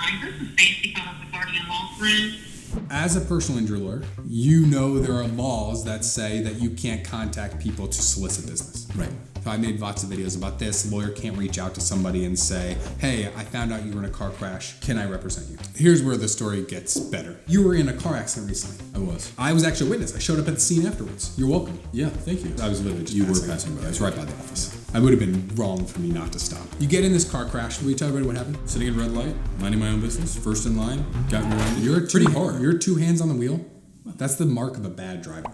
Hi, this is Stacy calling with Guardian Law Friend. As a personal injury lawyer, you know there are laws that say that you can't contact people to solicit business. Right. So I made lots of videos about this. A lawyer can't reach out to somebody and say, hey, I found out you were in a car crash. Can I represent you? Here's where the story gets better. You were in a car accident recently. I was actually a witness. I showed up at the scene afterwards. You're welcome. Yeah, thank you. I was literally just You passing. were passing by. I was right by the office. I would have been wrong for me not to stop. You get in this car crash. Will you tell everybody what happened? Sitting at red light, minding my own business, first in line, got rear-ended. You're pretty hard. You're 2 hands on the wheel. That's the mark of a bad driver.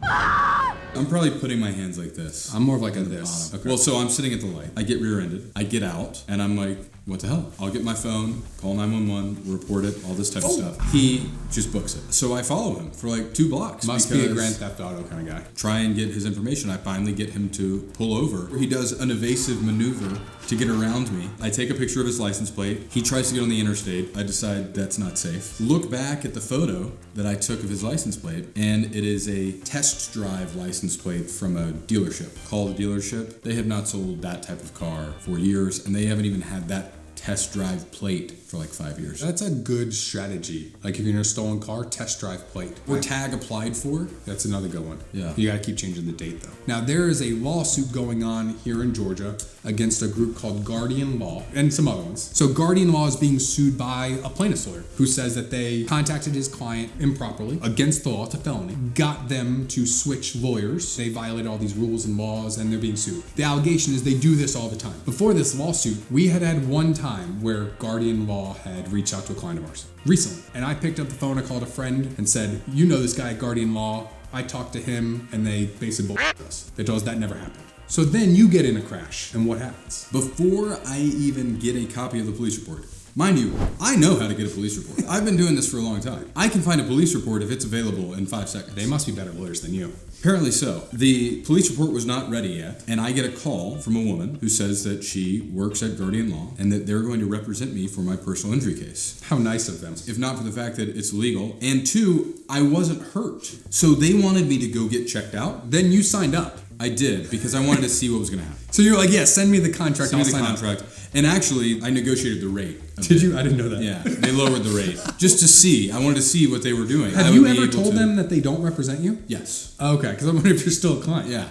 I'm probably putting my hands like this. I'm more of like a this. Okay. Well, so I'm sitting at the light. I get rear-ended. I get out, and I'm like, what the hell? I'll get my phone, call 911, report it, all this type of stuff. He just books it. So I follow him for like 2 blocks. Must be a Grand Theft Auto kind of guy. Try and get his information. I finally get him to pull over. He does an evasive maneuver to get around me. I take a picture of his license plate. He tries to get on the interstate. I decide that's not safe. Look back at the photo that I took of his license plate, and it is a test drive license plate from a dealership. Call the dealership. They have not sold that type of car for years, and they haven't even had that test drive plate for like 5 years. That's a good strategy. Like if you're in a stolen car, test drive plate. Or tag applied for. That's another good one. Yeah. You gotta keep changing the date though. Now there is a lawsuit going on here in Georgia against a group called Guardian Law and some other ones. So Guardian Law is being sued by a plaintiff's lawyer who says that they contacted his client improperly against the law. It's a felony. Got them to switch lawyers. They violated all these rules and laws and they're being sued. The allegation is they do this all the time. Before this lawsuit, we had one time where Guardian Law had reached out to a client of ours recently. And I picked up the phone, I called a friend and said, you know this guy at Guardian Law. I talked to him and they basically bullshit us. They told us that never happened. So then you get in a crash and what happens? Before I even get a copy of the police report, mind you, I know how to get a police report. I've been doing this for a long time. I can find a police report if it's available in 5 seconds. They must be better lawyers than you. Apparently so. The police report was not ready yet, and I get a call from a woman who says that she works at Guardian Law and that they're going to represent me for my personal injury case. How nice of them. If not for the fact that it's legal, and 2, I wasn't hurt. So they wanted me to go get checked out. Then you signed up. I did, because I wanted to see what was going to happen. So you're like, yeah, send me the contract. Send me the contract. And actually, I negotiated the rate. Did you? I didn't know that. Yeah, they lowered the rate. Just to see. I wanted to see what they were doing. Have you ever told them that they don't represent you? Yes. Okay, because I wonder if you're still a client. Yeah.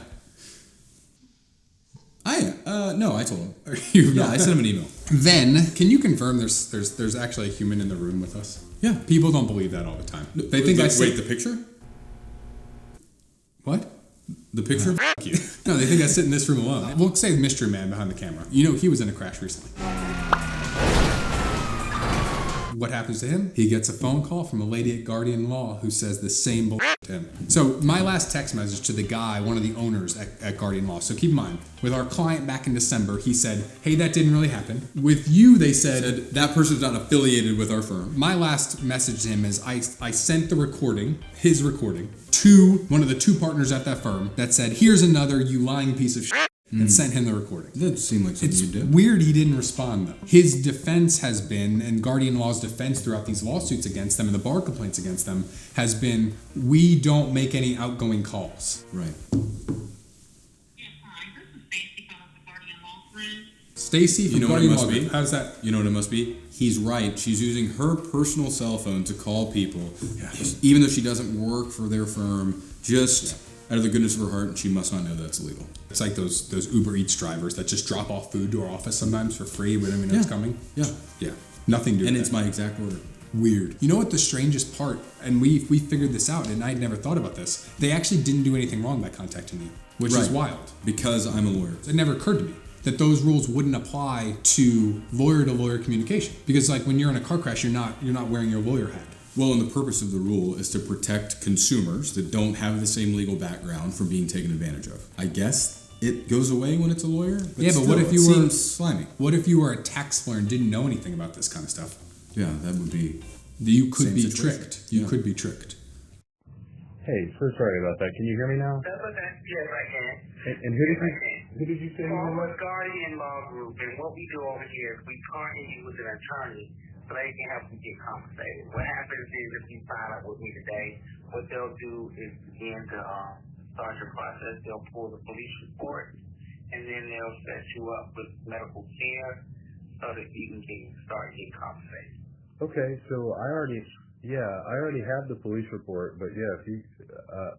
No, I told him. I sent him an email. Then, can you confirm there's actually a human in the room with us? Yeah. People don't believe that all the time. They think Wait, the picture? What? The picture? F*** you. No, they think I sit in this room alone. We'll say the mystery man behind the camera. You know, he was in a crash recently. What happens to him? He gets a phone call from a lady at Guardian Law who says the same bullshit to him. So my last text message to the guy, one of the owners at Guardian Law. So keep in mind, with our client back in December, he said, hey, that didn't really happen. With you, they said that person's not affiliated with our firm. My last message to him is I sent the recording, his recording, to one of the 2 partners at that firm that said, here's another you lying piece of shit. And sent him the recording. That seemed like something you did. Weird he didn't respond though. His defense has been, and Guardian Law's defense throughout these lawsuits against them and the bar complaints against them has been, we don't make any outgoing calls. Right. Yes, hi, this is Stacy calling with Guardian Law Friend. Stacy from Guardian Law. How's that? You know what it must be? He's right. She's using her personal cell phone to call people, even though she doesn't work for their firm, out of the goodness of her heart, she must not know that's illegal. It's like those Uber Eats drivers that just drop off food to our office sometimes for free. We don't even know it's coming. Yeah. Yeah. Nothing to do with And it's my exact order. Weird. You know what the strangest part, and we figured this out, and I had never thought about this, they actually didn't do anything wrong by contacting me, which is wild. Because I'm a lawyer. It never occurred to me that those rules wouldn't apply to lawyer communication. Because like when you're in a car crash, you're not wearing your lawyer hat. Well, and the purpose of the rule is to protect consumers that don't have the same legal background from being taken advantage of. I guess it goes away when it's a lawyer. But still, what if you were slimy? What if you were a tax lawyer and didn't know anything about this kind of stuff? Yeah, that would be. You could be tricked. You could be tricked. Hey, so sorry about that. Can you hear me now? That's okay. Yes, I can. And who did you say? Well, with Guardian Law Group, and what we do over here is we partner you with an attorney so they can help you get compensated. What happens is if you sign up with me today, what they'll do is begin to start your process. They'll pull the police report, and then they'll set you up with medical care. so that you can start getting compensated. Okay, so I already have the police report, but yeah, if you,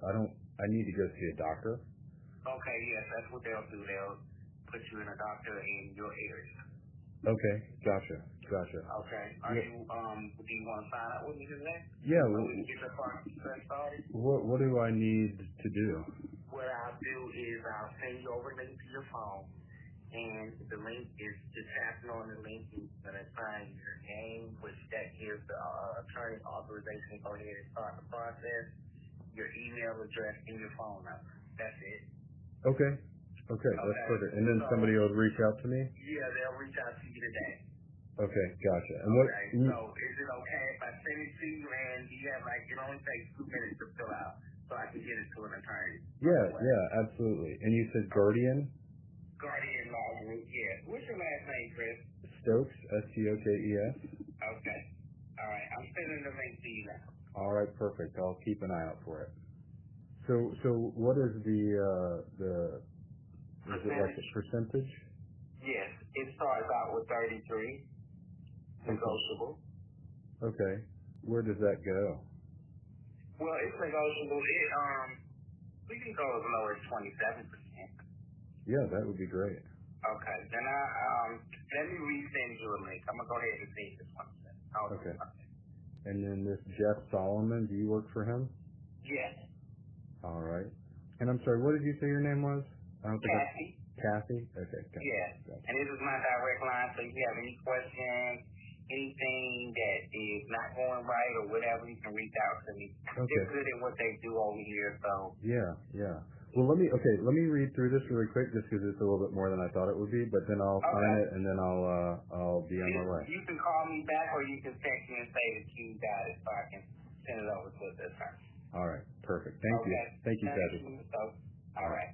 I need to go see a doctor. Okay, yes, that's what they'll do. They'll put you in a doctor in your area. Okay, gotcha. Okay. Do you want to sign up with me today? Yeah. So we can get your process started? What do I need to do? What I'll do is I'll send you over a link to your phone, and the link is just tapping on the link. You're going to sign your name, which that gives the attorney authorization to go ahead and start the process, your email address, and your phone number. That's it. Okay, that's perfect. And then somebody will reach out to me? Yeah, they'll reach out to you today. Okay, gotcha. And So is it okay if I send it to you and you have it only takes 2 minutes to fill out so I can get it to an attorney? Yeah, absolutely. And you said Guardian? Guardian Law Group, yeah. What's your last name, Chris? Stokes, Stokes. Okay. All right, I'm sending the link to you now. All right, perfect. I'll keep an eye out for it. So what is is it like a percentage? Yes, it starts out with 33. Negotiable. Okay. Where does that go? Well, it's negotiable. We can go as low as 27%. Yeah, that would be great. Okay. Then let me resend you a link. I'm gonna go ahead and send this one. Okay. And then this Jeff Solomon, do you work for him? Yes. All right. And I'm sorry, what did you say your name was? Kathy. Kathy? Okay. Kathy. Yeah. Gotcha. And this is my direct line, so if you have any questions, anything that is not going right or whatever, you can reach out to me. Okay. They're good at what they do over here, so. Yeah. Well, let me read through this really quick just because it's a little bit more than I thought it would be, but then I'll sign it and then I'll be on my way. You can call me back or you can text me and say that you got it so I can send it over to the attorney. All right. Perfect. Thank you. Thank you, Kathy. All right.